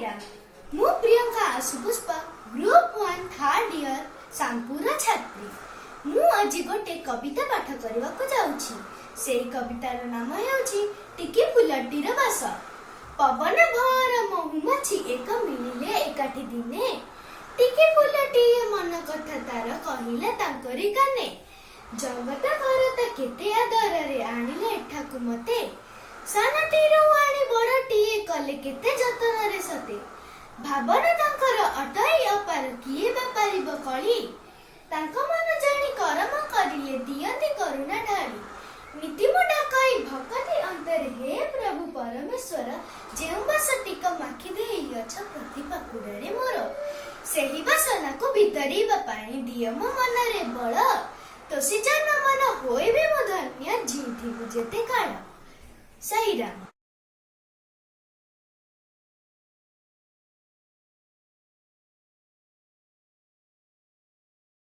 साईराम मु Priyanka आशुपुष्पा group 1 third year सांपुर छात्री मु आज गोटे कविता पाठ करने को जाऊँगी। से कवितार नाम है टिकी फुलटीर बास। पवन भर महुमाछी एक मिलिले एकाठी दिने टिकी फुलटी मन कथा तार कहिला तांकरी काने जगत भरत केते आदर रे आनिले एठाकु मते सानटीरो आनी बड़टीए कले केते जतन रे सते भावना तांकर अटई अपार किए बा पारिब कली तांको मन जानी करम करिले दियंती करुणा ढाली नीतिमो डाकई भक्ति अंतर हे प्रभु परमेश्वर जेउ बास टिक माखी देई अछ प्रतिभा कुडरे मोर सेही बासना को भितरीबा पानी दिय मो मनरे बळ तोसी जन मन होइबे मो धन्य जीथि जेते काळ। साईराम।